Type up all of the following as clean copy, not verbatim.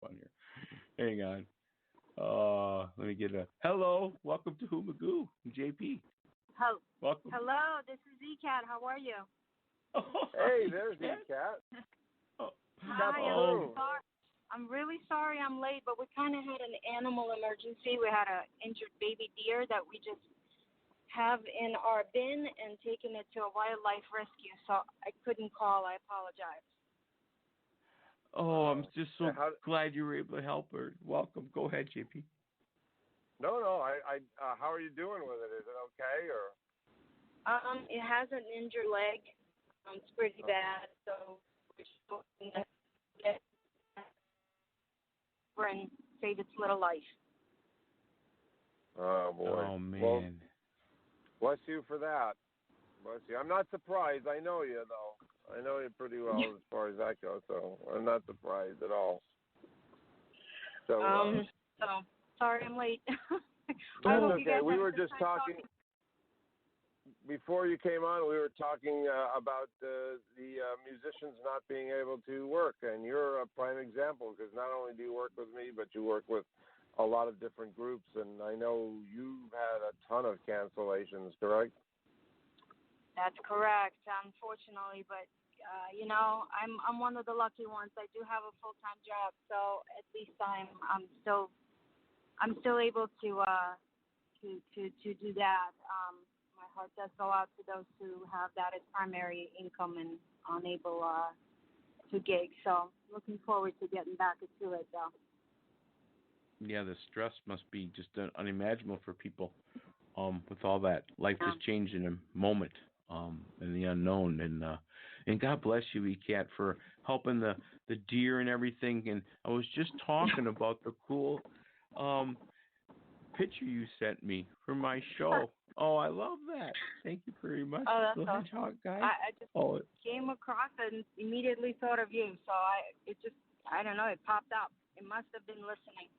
fun here. Hang on. Let me get a hello. Welcome to Who Magoo, JP. Hel- Welcome. Hello, this is Ekat. How are you? Hey, there's Ekat. Oh, Hi, oh. I'm sorry. I'm really sorry I'm late, but we kind of had an animal emergency. We had an injured baby deer that we just have in our bin and taken it to a wildlife rescue, so I couldn't call. I apologize. Oh, I'm just so How- glad you were able to help her. Welcome. Go ahead, JP. No. How are you doing with it? Is it okay or? It has an injured leg. It's pretty bad, so we're just hoping to get over and save its little life. Oh boy. Oh man. Well, bless you for that. Bless you. I'm not surprised. I know you though. I know you pretty well as far as that goes, so I'm not surprised at all. So. So sorry I'm late. That's okay. We were just talking. Before you came on, we were talking about the musicians not being able to work, and you're a prime example because not only do you work with me, but you work with a lot of different groups, and I know you've had a ton of cancellations, correct? That's correct, unfortunately, but I'm one of the lucky ones. I do have a full-time job, so at least I'm still able to do that. My heart does go out to those who have that as primary income and unable to gig. So looking forward to getting back into it, though. Yeah, the stress must be just unimaginable for people. With all that, life just changed in a moment. In the unknown, and God bless you, Ekat, for helping the deer and everything. And I was just talking about the cool picture you sent me for my show. Oh, I love that. Thank you very much. Oh, that's Little awesome. hedgehog guy. I just came across it and immediately thought of you. So I don't know, it popped up. It must have been listening.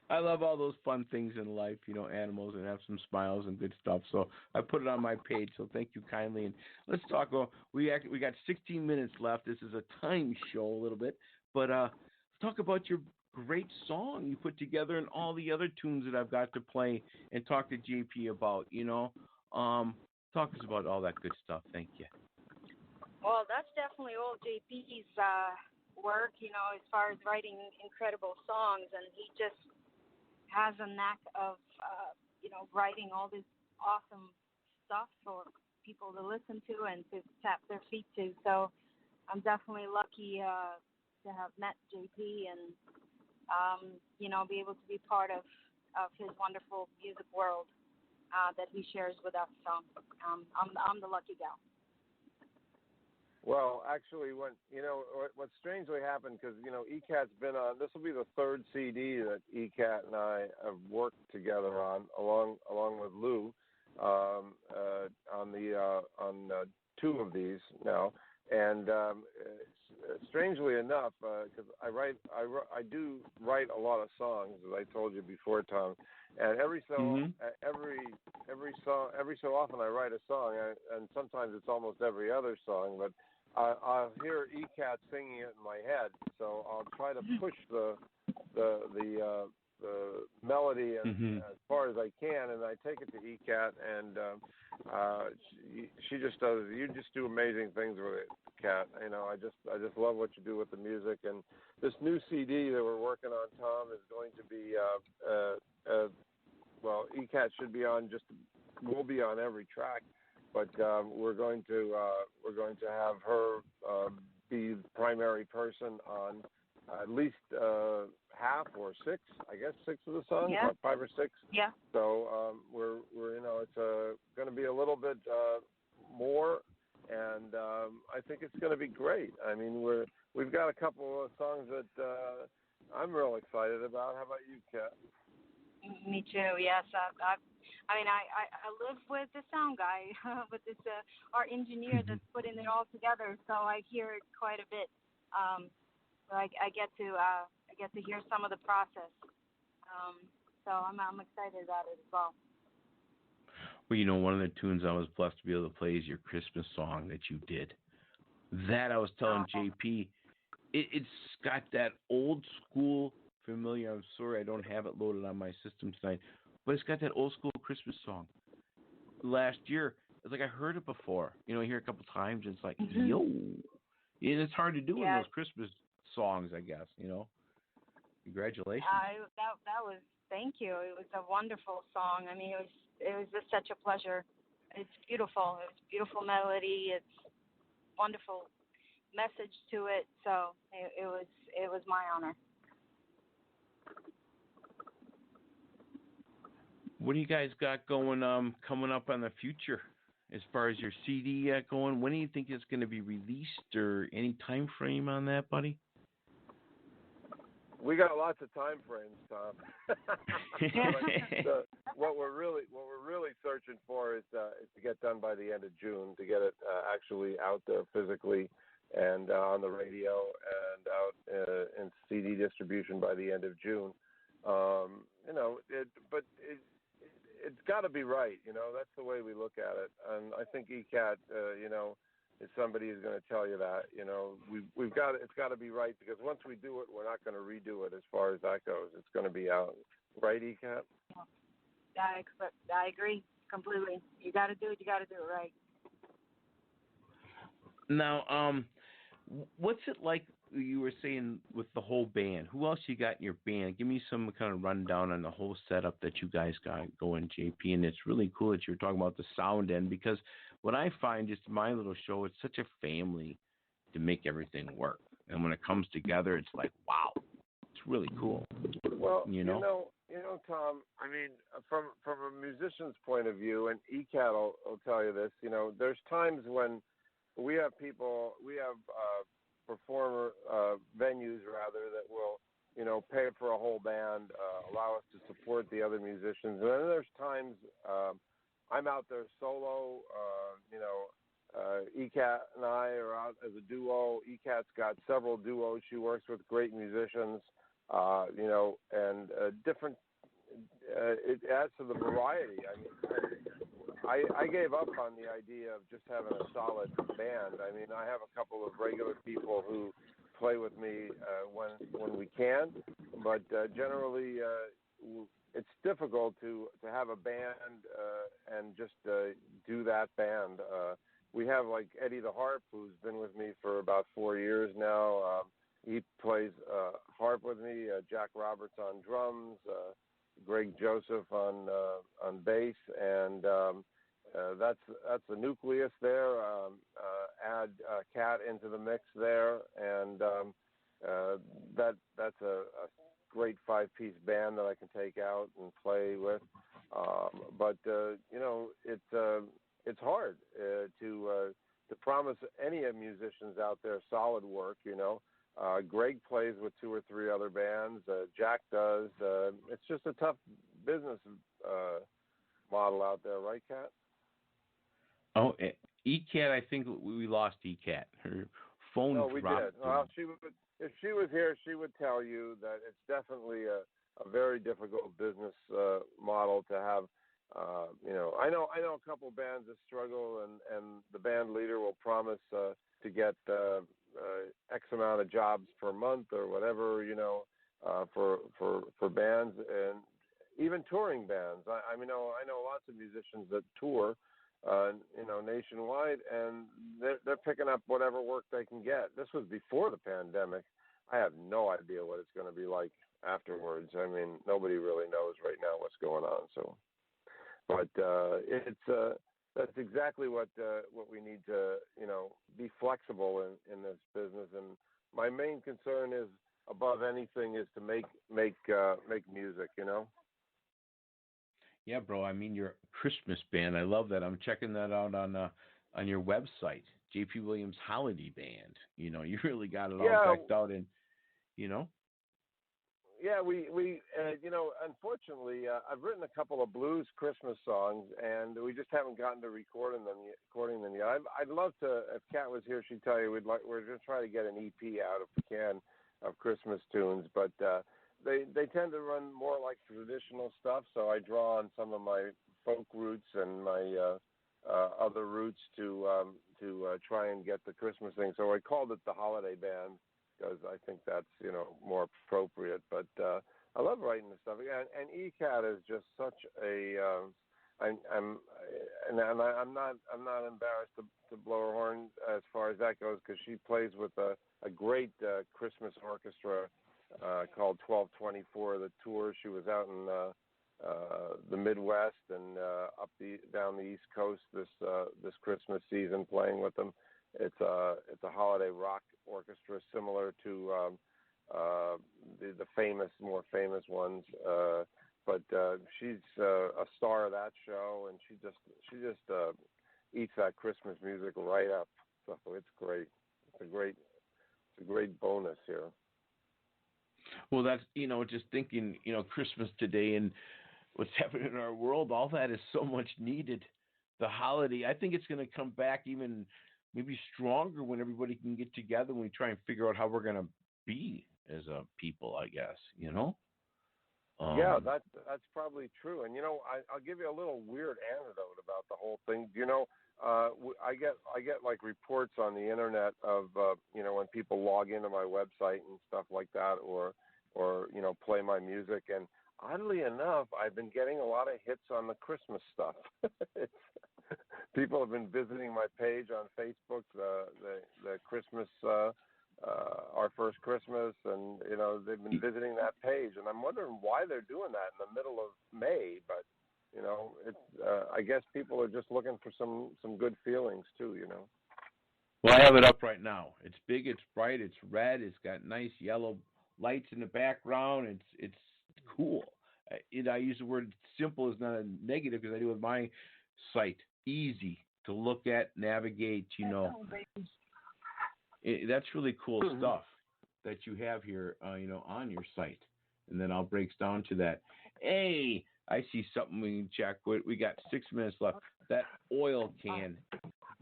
I love all those fun things in life, animals, and have some smiles and good stuff. So I put it on my page. So thank you kindly. And let's talk about we got 16 minutes left. This is a time show a little bit, but let's talk about your great song you put together and all the other tunes that I've got to play and talk to JP about. Talk to us about all that good stuff. Thank you. Well, that's definitely all JP's work, as far as writing incredible songs, and he just has a knack of, writing all this awesome stuff for people to listen to and to tap their feet to. So I'm definitely lucky to have met JP and, be able to be part of his wonderful music world that he shares with us. So I'm the lucky gal. Well, actually, what strangely happened, because Ekat's been on. This will be the third CD that Ekat and I have worked together on, along with Lou, on two of these now. And strangely enough, because I do write a lot of songs, as I told you before, Tom. And every so often I write a song, and sometimes it's almost every other song, but I'll hear Ekat singing it in my head, so I'll try to push the melody as far as I can, and I take it to Ekat, and she just does. You just do amazing things with it, Kat. I just love what you do with the music, and this new CD that we're working on, Tom, is going to be Ekat should be on we'll be on every track. But we're going to have her be the primary person on at least half or six of the songs, yeah. 5 or 6. Yeah. So we're it's going to be a little bit more, and I think it's going to be great. I mean, we've got a couple of songs that I'm real excited about. How about you, Kat? Me too. Yes, I live with the sound guy, with this our engineer that's putting it all together. So I hear it quite a bit. So I get to hear some of the process. So I'm excited about it as well. Well, one of the tunes I was blessed to be able to play is your Christmas song that you did. That I was telling JP, it's got that old school familiar. I'm sorry I don't have it loaded on my system tonight, but it's got that old school Christmas song. Last year, it's like I heard it before. I hear it a couple times, and it's like, yo, and it's hard to do in Yeah. those Christmas songs, I guess. Congratulations. That was, thank you. It was a wonderful song. I mean, it was just such a pleasure. It's beautiful. It's beautiful melody. It's wonderful message to it. So it was my honor. What do you guys got going coming up on the future as far as your CD going? When do you think it's going to be released, or any time frame on that, buddy? We got lots of time frames, Tom. What we're really searching for is to get done by the end of June, to get it actually out there physically and on the radio and out in CD distribution by the end of June. It's got to be right. That's the way we look at it. And I think Ekat, is somebody who's going to tell you that. It's got to be right, because once we do it, we're not going to redo it as far as that goes. It's going to be out. Right, Ekat? I agree completely. You got to do it. You got to do it right. Now, what's it like, you were saying, with the whole band? Who else you got in your band? Give me some kind of rundown on the whole setup that you guys got going, JP. And it's really cool that you're talking about the sound end, because what I find, just my little show, it's such a family to make everything work. And when it comes together, it's like, wow, it's really cool. Well, Tom, I mean, from a musician's point of view, and Ekat will tell you this, there's times when we have performer venues rather that will pay for a whole band, allow us to support the other musicians. And then there's times I'm out there solo. Ekat and I are out as a duo. Ekat's got several duos. She works with great musicians, and different. It adds to the variety. I mean, I gave up on the idea of just having a solid band. I mean, I have a couple of regular people who play with me when we can, but generally it's difficult to have a band and just do that band. We have like Eddie the Harp, who's been with me for about 4 years now. He plays harp with me. Jack Roberts on drums. Greg Joseph on bass, and that's the nucleus there. Add Kat into the mix there, and that's a great 5-piece band that I can take out and play with. But it's hard to promise any musicians out there solid work. Greg plays with 2 or 3 other bands. Jack does. It's just a tough business model out there, right, Kat? Oh, Ekat, I think we lost Ekat. Her phone dropped. No, we did. Well, if she was here, she would tell you that it's definitely a very difficult business model to have. I know a couple bands that struggle, and the band leader will promise to get X amount of jobs per month or whatever, for bands, and even touring bands. I know lots of musicians that tour, nationwide, and they're picking up whatever work they can get. This was before the pandemic. I have no idea what it's going to be like afterwards. I mean, nobody really knows right now what's going on. So, but that's exactly what we need to, be flexible in this business. And my main concern is, above anything, is to make music. Yeah, bro. I mean, your Christmas band. I love that. I'm checking that out on your website, JP Williams Holiday Band. You really got it all decked out, and Yeah, we unfortunately, I've written a couple of blues Christmas songs, and we just haven't gotten to recording them yet. I'd love to. If Kat was here, she'd tell you we're going to try to get an EP out if we can of Christmas tunes, but they tend to run more like traditional stuff. So I draw on some of my folk roots and my other roots to try and get the Christmas thing. So I called it the Holiday Band. because I think that's more appropriate. But I love writing the stuff. And Ekat is just such a I'm not embarrassed to blow her horn as far as that goes, because she plays with a great Christmas orchestra called 1224. The tour, she was out in the Midwest and down the East Coast this Christmas season playing with them. It's a holiday rock orchestra similar to the more famous ones. But she's a star of that show, and she just eats that Christmas music right up. So it's great. It's a great bonus here. Well, that's just thinking, Christmas today and what's happening in our world. All that is so much needed. The holiday, I think it's going to come back even maybe stronger when everybody can get together and we try and figure out how we're going to be as a people, I guess, Yeah, that's probably true. And I'll give you a little weird anecdote about the whole thing. I get like reports on the internet of when people log into my website and stuff like that, or play my music. And oddly enough, I've been getting a lot of hits on the Christmas stuff. People have been visiting my page on Facebook, the Christmas. Our First Christmas, and they've been visiting that page, and I'm wondering why they're doing that in the middle of May. But it's I guess people are just looking for some good feelings too. Well, I have it up right now. It's big, it's bright, it's red, it's got nice yellow lights in the background. It's cool. I use the word simple as not a negative because I do with my site. Easy to look at, navigate. That's really cool stuff that you have here, on your site. And then I'll break down to that. Hey, I see something we can check. We got 6 minutes left. That oil can,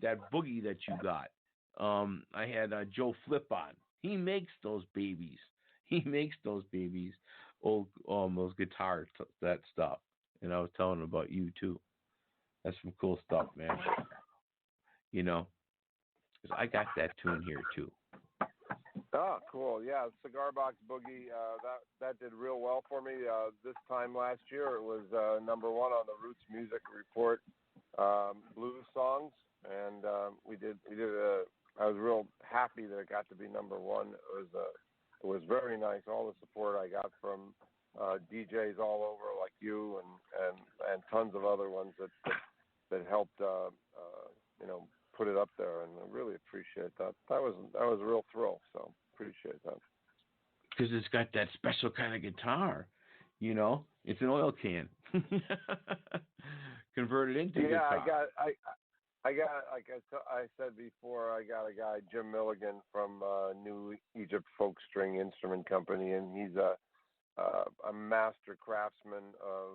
that boogie that you got. I had Joe Flip on. He makes those babies. Old, those guitars, that stuff. And I was telling him about you too. That's some cool stuff, man. Because I got that tune here too. Oh, cool. Yeah, Cigar Box Boogie, that did real well for me. This time last year, it was number one on the Roots Music Report blues songs, and we did. I was real happy that it got to be number one. It was very nice. All the support I got from DJs all over, like you, and tons of other ones that helped. Put it up there, and I really appreciate that. That was a real thrill. So appreciate that. Because it's got that special kind of guitar, It's an oil can converted into guitar. Yeah, I got. Like I said before, I got a guy, Jim Milligan from New Egypt Folk String Instrument Company, and he's a master craftsman of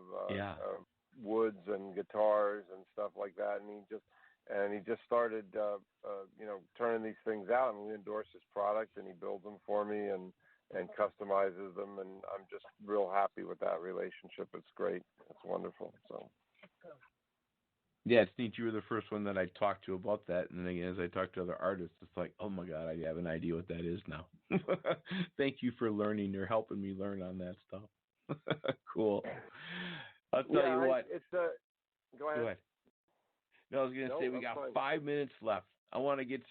woods and guitars and stuff like that, and he just started, turning these things out, and we endorse his product, and he builds them for me and customizes them, and I'm just real happy with that relationship. It's great. It's wonderful. So. Yeah, it's neat. You were the first one that I talked to about that, and then as I talked to other artists, it's like, oh my God, I have an idea what that is now. Thank you for learning. You're helping me learn on that stuff. Cool. I'll tell you what. Go ahead. No, I was going to say we got 5 minutes left. I wanted to get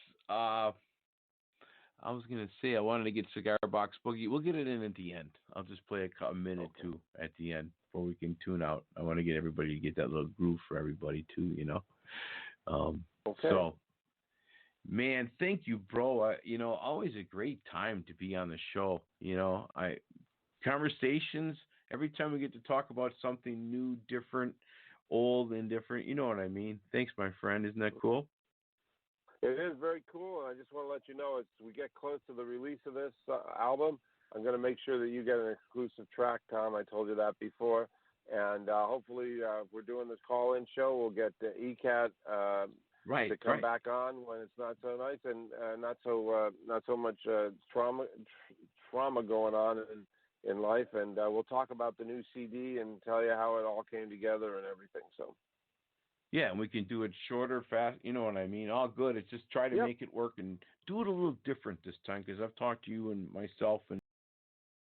Cigar Box Boogie. We'll get it in at the end. I'll just play a minute too at the end before we can tune out. I want to get everybody to get that little groove for everybody too, Okay. So, man, thank you, bro. Always a great time to be on the show. Conversations, every time we get to talk about something new, different, old and different, you know what I mean? Thanks, my friend. Isn't that cool? It is very cool, and I just want to let you know, as we get close to the release of this album, I'm going to make sure that you get an exclusive track, Tom. I told you that before, and hopefully, if we're doing this call-in show, we'll get Ekat to come back on when it's not so nice and not so much trauma going on in life, and we'll talk about the new CD and tell you how it all came together and everything. So. Yeah, and we can do it shorter, fast. You know what I mean? All good. It's just try to Yep. make it work and do it a little different this time because I've talked to you and myself and